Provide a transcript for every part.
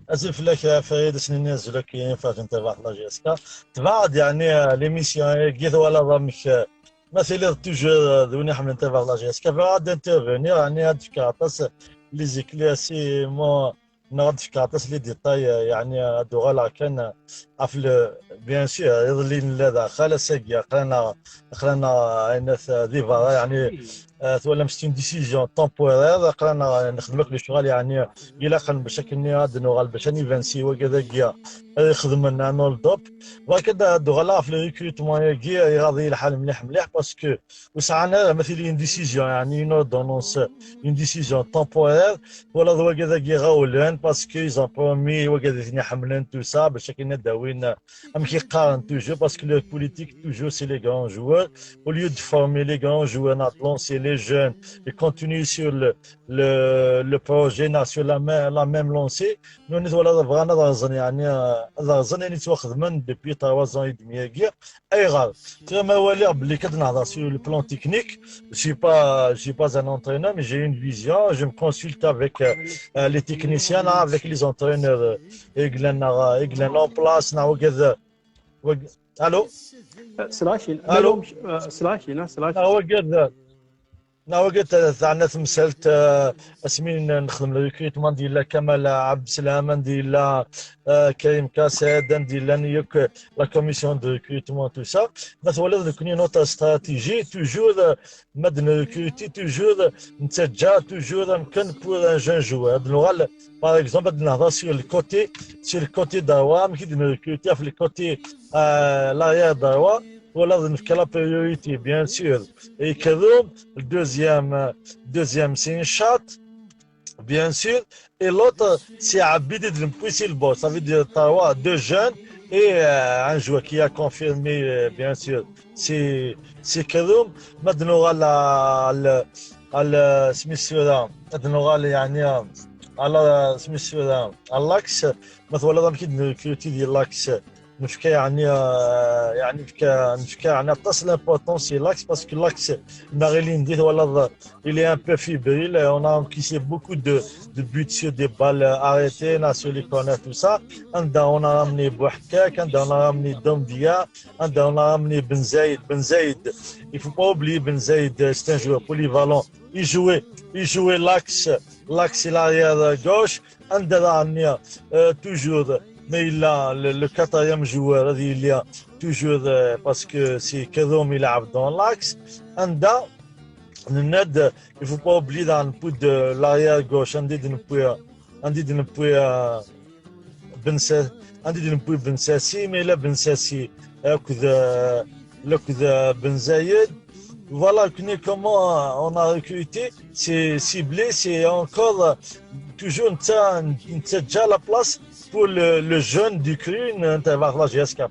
اسف لك فريد سنين نزل لك ينفع انت واحد لا جيسكا تبعد يعني ليميسيون كيف ولا ضمك مثلا توجور دوني حمل انت واحد لا جيسكا بعد انترفينير يعني هاد فكاطاس لي زيكلاسيمون نغد فكاطاس لي ديتاي يعني هادو غالا كان عفل بيان سور يظلي لا داخل ساقيا قرانا ناس ديفا يعني تولى مستين ديسيزيون تومبورير قرانا نخدمك الشغل يعني إلا كان بشكل نهاد نوغال باش اني فانسي وكذا كيا يخدم لنا نول دوب وهكذا دوغالا في الريكروتمون كيا يغاضي الحال مليح مليح باسكو وسعنا مثلا اون ديسيزيون يعني نو دونونس اون ديسيزيون تومبورير ولا وكذا كيا غاولان باسكو ايزون برومي وكذا ثني حملان تو سا بشكل داوين ام كيقارن توجو باسكو لو بوليتيك توجو سي لي غران جوار au lieu de former les grands joueurs, on a lancé les jeunes et continuer sur le projet sur la même lancée. Nous sommes vraiment dans un an depuis 3 ans et demi. Très mal sur le plan technique. Je suis pas un entraîneur, mais j'ai une vision. Je me consulte avec les techniciens, avec les entraîneurs. Eglen en place. Allô? سلاشي Allô? سلاشي لا سلاشي نعوقد نعوقد تاعنا تمثلت اسمين نخدم الريكروتمون ديال كمال عبد السلام ديال كريم كاساد ديال نيوك لا كوميسيون دو ريكروتمون تو سا مثلا كوني نوت استراتيجي توجور ماد نريكروتي توجور نتجا توجور يمكن بور ان جون جوار هاد اللغه باغ اكزومبل نهضر سير الكوتي دوا كي نريكروتي في الكوتي لاير دوا ولا نفك لا بريوريتي بيان سور et Kadoum, le deuxième c'est une chatte, bien sûr. Et l'autre, c'est Abidi de pousser le boss. Ça veut dire Tawa, deux jeunes et un joueur qui a confirmé, bien sûr. C'est Kadoum. Maintenant, على سميتو هذا نورال يعني على سميتو هذا اللاكس مثلا كي كيوتي ديال اللاكس نفكا نفكا يعني تصل l'importance c'est l'axe parce que l'axe Marilyn dit voilà il est un peu fébrile on a encaissé beaucoup de buts sur des balles arrêtées sur les corners tout ça on a ramené Bouhkak on a ramené Domdia on a ramené Ben Zaïd il faut pas oublier Ben Zaïd c'est un joueur polyvalent il jouait l'axe et l'arrière gauche on a ramené toujours mais il a le quatrième joueur, il y a toujours parce que c'est Kadoum il a dans l'axe. Anda, il ne faut pas oublier dans le coup de l'arrière gauche, on dit de ne pas Ben Sassi, mais là Ben Sassi, le coup de Ben Zayed. Voilà comment on a recruté, c'est ciblé, c'est encore toujours déjà la place pour le jeune du cru,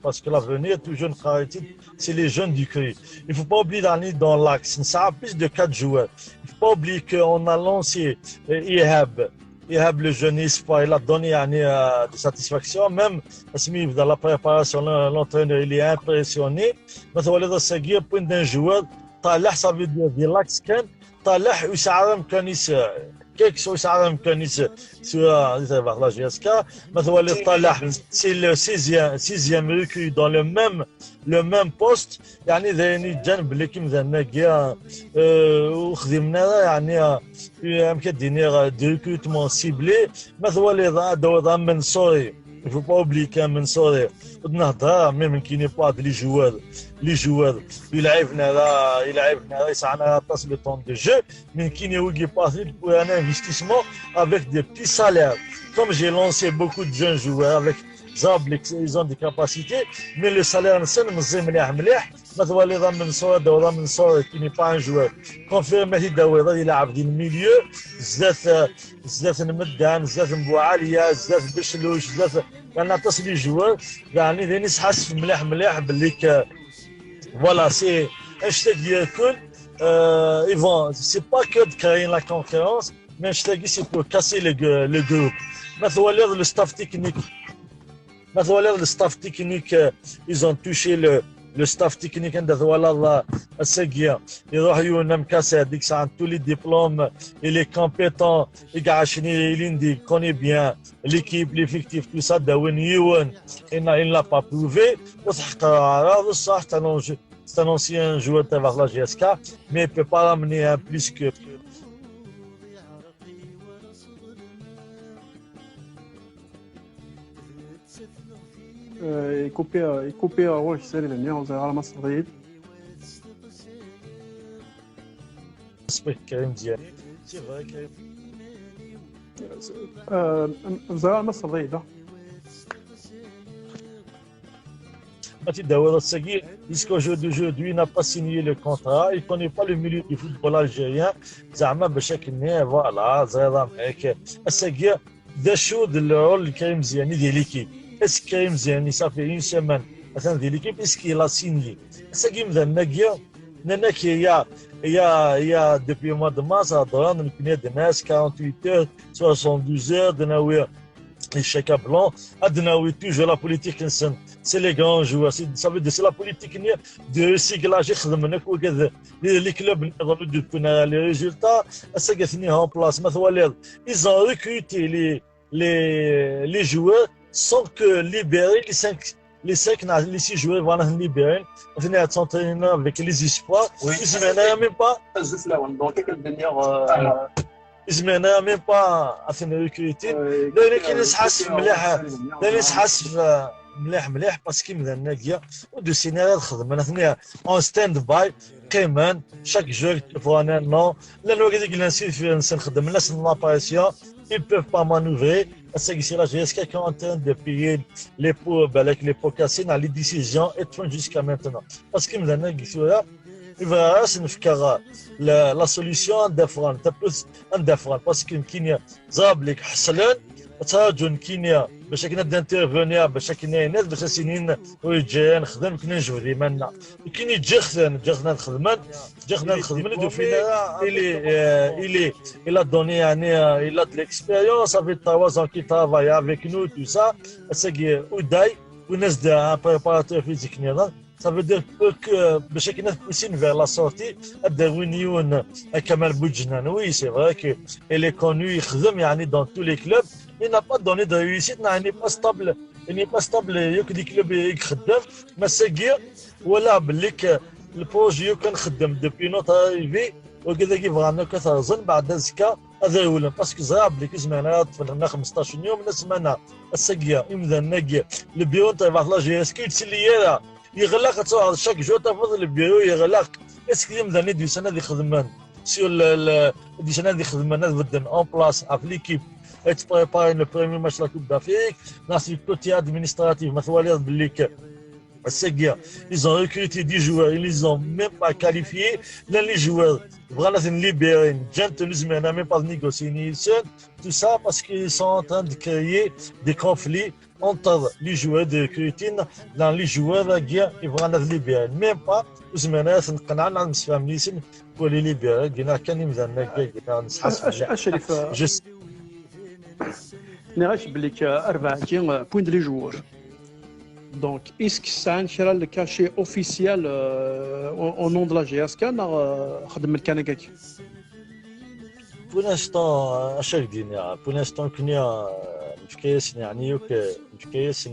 parce que l'avenir, toujours c'est les jeunes du cru. Il ne faut pas oublier d'aller dans l'axe, ça a plus de 4 joueurs. Il ne faut pas oublier qu'on a lancé Ihab, le jeune espoir, il a donné des satisfactions, même dans la préparation, l'entraîneur il est impressionné. Mais on va seguir point d'un joueur. طالع صافي ديال لاكس كان طالع ويسعر مكانيس كيك سو يسعر مكانيس سوا تبع لا جي اس كا مثلا طالع سي لو سيزيام ريكري دون لو ميم بوست يعني ذاني جنب اللي كيما ذانا كيا وخدمنا يعني يمكن دينير دو ريكروتمون سيبلي مثلا دو من سوري il faut pas oublier qu'un Mansour نهضر même qui n'est pas les joueurs يلعبنا يسعنا تصل le temps de jeu mais qui n'est pas pour un investissement avec des petits salaires comme j'ai lancé beaucoup de jeunes joueurs avec ils ont des capacités mais le salaire نسن مليح مثلا اللي منصور qui n'est pas un joueur confirmé الدوري يلعب في الميليو بزاف نمدان بزاف مبوعاليه بزاف بشلوش بزاف يعني تصلي جوار يعني ذاني حاسس مليح باللي voilà c'est hashtag ياكل ils vont c'est pas que de créer la concurrence mais hashtag c'est pour casser le groupe مثلا le staff technique ils ont touché لو ستاف تكنيك عند فوالا الساقيه يروح يونا مكاسه هذيك الساعه تو لي ديبلوم il est compétent يقع شنو يليندي كوني بيان ليكيب ليفيكتيف تو سا داون يوان il n'a pas prouvé وتحقق هذا صح c'est un ancien joueur de la GSK mais il peut pas ramener un plus que يكوبي روح سالي لنا وزير مصر ضيد كريم مزيان سي فري كريم وزير مصر ضيد Daouda Sagui, jusqu'aujourd'hui, n'a pas signé le contrat. Il ne connaît pas le milieu du football algérien. Zama بشكل نهائي voilà زي هيك Sagui داشو الرول كريم مزياني ديال ليكيب. Est-ce que كريم مزياني صافي une semaine مثلا ديال ليكيب est-ce qu'il a signé Sagui مذنقيا نانك هي depuis le mois de mars هضرنا نكون هاد الناس 48 heures 72 heures دناوي الشيكا بلون ادناوي توجور لا بوليتيك نسن سي لي غران جوار سا في دي سي لا بوليتيك دو ريسيكلاج يخدم لك وكذا لي كلوب نقدروا يديروا لي ريزولتا اساكثني هون بلاص مثلا ils ont recruté les joueurs sans que libérer les 6 joueurs voilà libérés on s'entraîne avec les espoirs ils n'ont même pas زمانا ميم با اثنا ريكريتي لكن نحس مليح باسكو مذا كيا ودو سيناريو الخدمه انا اون ستاند باي قيمان شاك جو فوانا نو لانه كذا قلنا نسير في نخدم الناس لاباريسيون ils peuvent pas manœuvrer parce que c'est la GSK qui est en train de payer les pots cassés dans les décisions et tout jusqu'à maintenant parce que مذا كيا إذا نفكر لا سوليسيون ندفران باسكو كاين زاب لك حصلان تراجل كاين باش كنا دانترفونيا باش كنا ناس باش سنين ويجي نخدم كنا نجبدي مالنا كاين جاخنا نخدم دو فينا il a donné يعني il a de l'expérience avec 3 ans qui travaille avec nous tout ça c'est وداي وناس دا بريباراتور فيزيك نيضا Ça veut dire que باش كنا poussés vers la sortie الداوينيون كمال بوجنان oui c'est vrai que il est connu يخدم يعني dans tous les clubs il n'a pas donné de réussite il n'est pas stable ياك دي كلوب يخدم ما ساقي ولا بالك البروجي كان خدم depuis notre arrivée وكذا كيف غانا كثر بعد ذلك هذا يولن باسكو زراب لك زمانا طفلنا 15 يوم نسمعنا الساقيه يمذا نقي البيرو تاع لا جي اس كي تسلي يغلق تصور شاك جو تفضل البيرو يغلق اسكو يمذا دي سنه دي خدمان سير دي سنه دي خدمان بدن اون بلاص في ليكيب تبريباري لو بريمير ماتش لا كوب دافريك ناس كوتي ادمينستراتيف مثلا بالليك الساقيه ils ont recruté 10 joueurs ils les ont même pas qualifiés là les joueurs vraiment libérés gentlemen زمانا même pas négocier ni tout ça parce qu'ils sont en train de créer des conflits entre les joueurs de Crétine dans les joueurs qui vraiment libérés même pas زمانا نقنع نسفهم ليسن كل libérés قلنا كان يمزنا كنا نحس اشرف نعرف بليك 40 بوينت لي جوور Donc, est-ce que ça a un cachet officiel au nom de la GSK خدم الكنكاك؟ Pour l'instant, à chaque dîner, pour l'instant, كنا مشكيس يعني مشكيس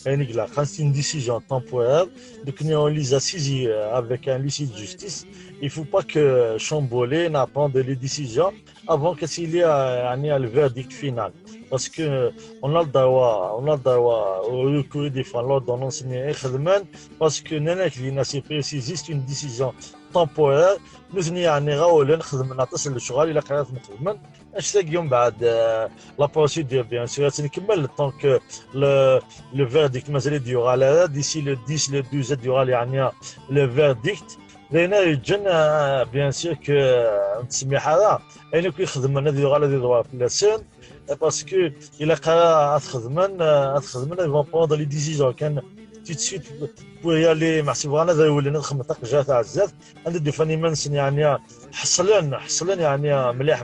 يعني c'est une décision temporaire donc on les a saisis avec un huissier de justice il faut pas que Chambolé n'apprenne les décisions avant qu'il y ait le verdict final parce que on a le droit au recours des fois l'ordonnance parce que c'est précisé c'est une décision temporaire nous يعني غاولين خدمنا تصل للشغل الى قرات نخدم اش تلقيهم بعد لا بروسيدور بيان سور نكمل طونك لو فيرديكت مازال يديور على ديسي لو 10 لو 12 يديور يعني لو فيرديكت لينا يجن بيان سور كو نسميح هذا اين كيخدم لنا ديور على ديور في لاسين باسكو الى قرا تخدمنا يفون بروندر لي ديسيجن كان tout de suite pour y aller مع سيفانا ذا يولينا خمطق جات عزاف عندي فاني منسن يعني حصلن يعني مليح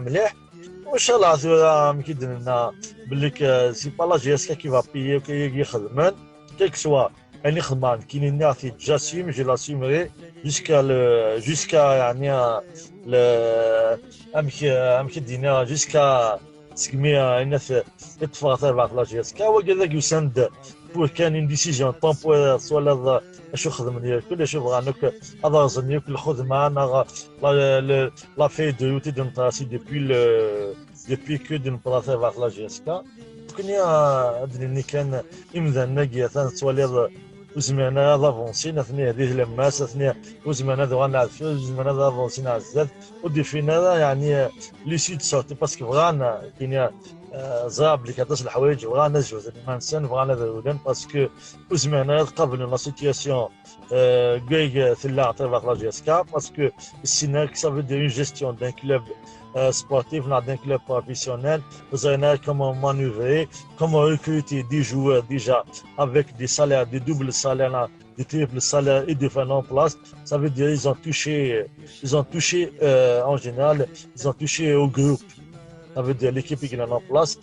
وان شاء الله ثورا مكيد لنا باللي سي با لا جي اس كي فا بيي كي يخدمن كيك سوا يعني خدمان كي نعطي j'assume je l'assumerai jusqu'à يعني امشي دينا jusqu'à سكمي الناس يتفاصل بعض لاجيسكا وكذا يسند بور كان اون ديسيجن طومبوير سواء شو خدم كل شو بغا نك هذا زني كل خذ معنا لا في دو يوتي دون تراسي depuis que d'une place vers la GSK كني ادري كان امذا نجي سواء وزمانا لافونسي نثني هذه الماس نثني وزمانا ذو غنعرف وزمانا لافونسي نعزل وديفينا يعني لي سيد صوتي باسكو بغانا كاين زاب اللي كتصل الحوايج بغانا جوز ما نسان بغانا ذولن باسكو وزمانا قبل لا سيتياسيون كاي ثلا تبع لا جي اس كا باسكو السيناك سافو دي اون جيستيون دان كلوب sportif dans un club professionnel, vous savez comment manœuvrer, comment recruter des joueurs déjà avec des salaires, des doubles salaires, des triples salaires et des fins en place. Ça veut dire qu'ils ont touché en général, ils ont touché au groupe. Ça veut dire l'équipe qui est en place.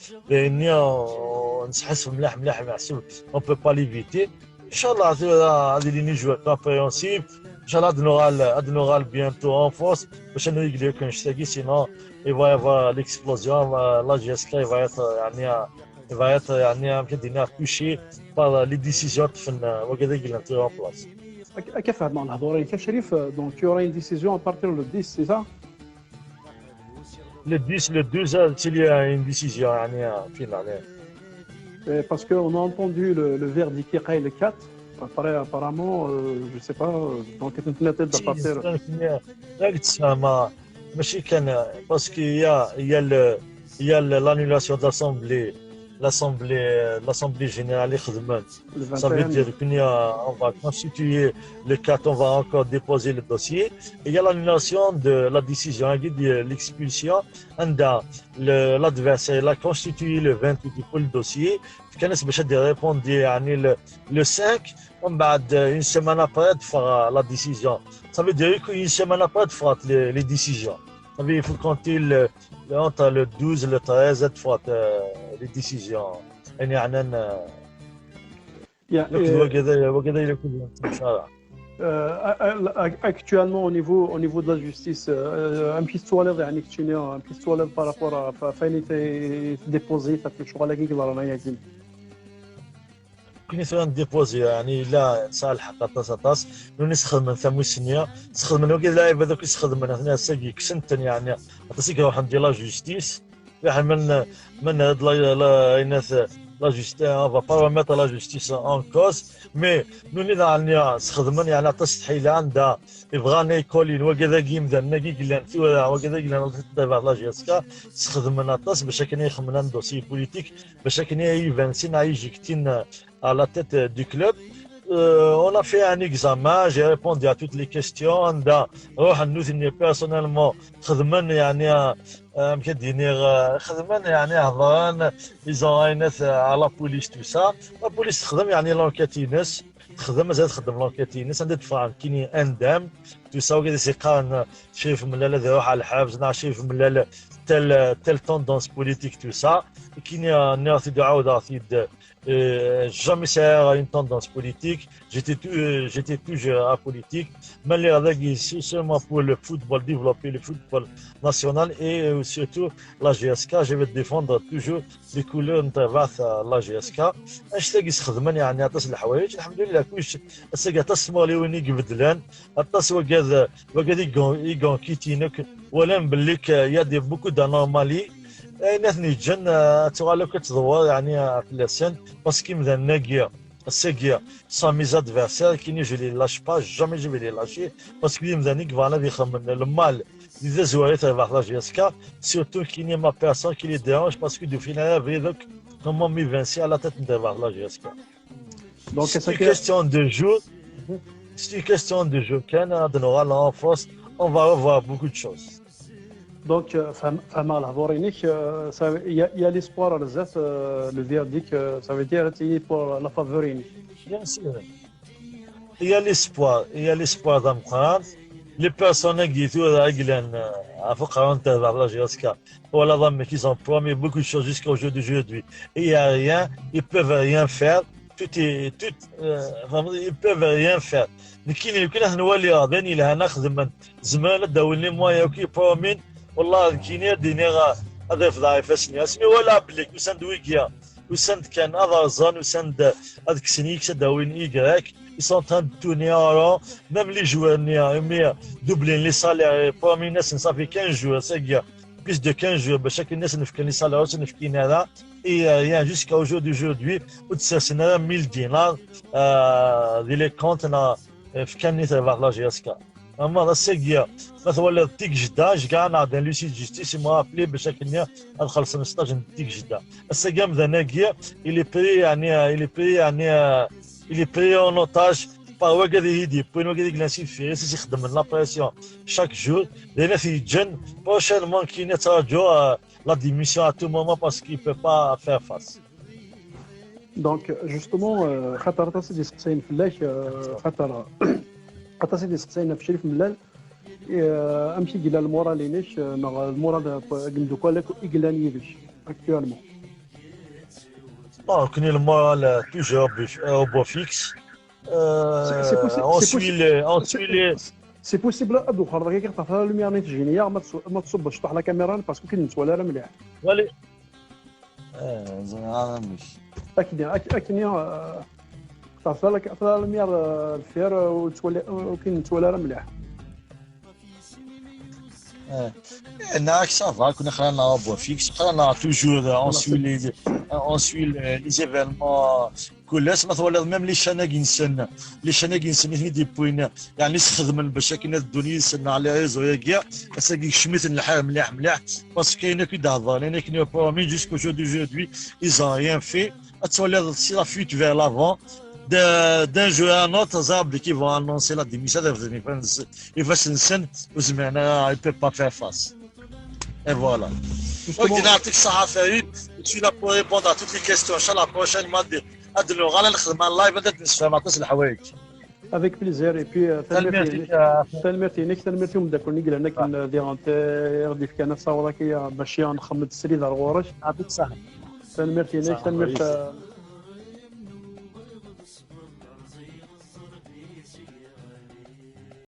On ne peut pas l'éviter. Inch'Allah, هذه اللي نجوا compréhensible. Inch'Allah, on aura bientôt en force. Parce que nous régler qu'un chèque, sinon il va y avoir l'explosion. La GSK il va être touché par les décisions qui sont en place. كيف مع الهضورين كيف شريف دونك يورا une décision à partir le 10 c'est ça Le 12 il y a une décision finale. Parce qu'on a entendu le verdict qui est le 4. Apparemment, je ne sais pas, donc il tête de partir. Parce qu'il y a l'annulation de l'Assemblée générale. Ça veut dire qu'on va constituer le 4, on va encore déposer le dossier. Et il y a l'annulation de la décision, de l'expulsion. L'adversaire il a constitué le 28 pour le dossier. كان باش répondre le 5 on va une semaine après de faire la décision. Ça veut dire qu'une semaine après de faire les décisions. Ça veut dire il faut compter entre le 12 et le 13 de faire les décisions. Actuellement au niveau de la justice un petit soulève par rapport à فين déposé في الشغل اللي رانا ياكل كاين سؤال ديبوزي لا صالح طاس نسخدم من ثمو سنيه نسخدم من وكذا لاعب هذوك يسخدم من هنا ساقي كسنتن عطيك روح ندير لا جوستيس من هاد لا جوستيس on va pas remettre la justice en cause mais nous نضع نسخدم تصحيح عندها يبغانا يكولين وكذا كيمدا نكي كلان وكذا كلان تبع لا جيسكا تسخدم من طاس باش كان يخمنا دوسي بوليتيك باش كان يفانسين يجيكتين à la tête du club. On a fait un examen, j'ai répondu à toutes les questions. Nous personnellement, ils ont à la police tout ça. La police l'enquête l'enquête عندها تفهم كاين اندام تو سا وكذا سيقان شايف من لا يروح على الحبس شايف من تل توندونس بوليتيك تو سا كاين ناس يعاود عطيد jamais c'est une tendance politique. J'étais toujours apolitique. Mais c'est seulement pour le football, développer le football national et surtout la GSK. Je vais défendre toujours les couleurs de la GSK. Je suis أتصل الحوايج الحمد لله كلش أتصل لي وين يقبدلان أتصل وقاد يقون كيتينك ولا مبليك يا دي بوكو دانورمالي نثني جن تغالو كتدور في السن باسكو مثلا ناقيه الساقيه سا ميز ادفيرسير كي نيجي لي لاش با جامي جي لي لاشي باسكو مثلا كفانا بيخمم المال إذا زواريت avec la GSK surtout qu'il n'y a ma personne qui les dérange parce que du final avec donc comment m'évincer à la tête de la GSK. Donc c'est une question de jour. C'est une question de jour. Quand on aura l'enfance, on va revoir beaucoup de choses. Donc, il y a l'espoir, le verdict, ça veut dire pour la faveur. Bien sûr. Il y a l'espoir d'emprunter. Les personnes qui sont à Foucault, vers la GSK, voilà, qui ont promis beaucoup de choses jusqu'à aujourd'hui. Et il n'y a rien, ils ne peuvent rien faire. ils peuvent rien faire. لكن يمكن احنا نولي غادي لها نخدم زمان داولني مويا كي برومين والله كينيا دينيغا هذا في ضعيف اسمي ولا بليك وسند ويكيا وسند كان هذا زان وسند هذاك سنيك داوين ايكراك ils sont en train de tourner en rond même les joueurs mais doubler les salaires برومين ça fait 15 jours c'est gars plus de 15 jours chaque الناس نفكر لي salaires نفكين هذا et rien jusqu'à aujourd'hui c'est 1000 dinars les comptes في كان يتبع لا جياسكا اما هذا السيكيا مثلا تيك جده كاع نعدن لوسي جيستيس ما ابلي باش هكا ادخل 15 تيك جده السيكيا مذناكيا الي بري الي بري اون اوتاج با واقد يدي بوين واقد يجلس في سي يخدم لا بريسيون شاك جور لان في جن بروشينمون كي نتراجو لا ديميسيون ا تو مومون باسكو بو با فير فاس دونك جوستومون خاطر تا سيدي سقساين فلاش خاطر سيدي سقساين في شريف ملال امشي قيل المورا لينيش مع المورا قندو كولك ايغلان يدش اكتوالمون كني المورا توجور au beau fixe سي بوسيبل ابو خرج كي طفى لا لوميير نيت جينيا ما تصبش طح لا كاميرا باسكو كي نتوالى راه مليح ولي زين مش اكني طفى لك لا لوميير الفير وتولي وكي نتوالى راه مليح هناك صافا كنا خلينا بوا فيكس خلينا توجور اون سوي لي زيفينمون كلش مثلا ميم لي شناقين نسن دي بوين يعني نستخدم باش كاين الدنيا نسن على ريزو يا ساكي شميت الحال مليح باسكو كاين كي دهضر انا كني برومي جوسكو جودوي ايزون ريان في تولي سي لا فوت فير لافون d'un jeu à un autre, qui vont annoncer la démission de il va se sentir il ne peut pas faire face. Et voilà. Donc, ça a fait une. Je suis là pour répondre à toutes les questions. La prochaine, avec plaisir. Et puis, تلميرتي مدكر نقل هناك ديغونتير ديف كان صورك باش نخمد السريد على الغورش. يعطيك الصحة. تلميرتي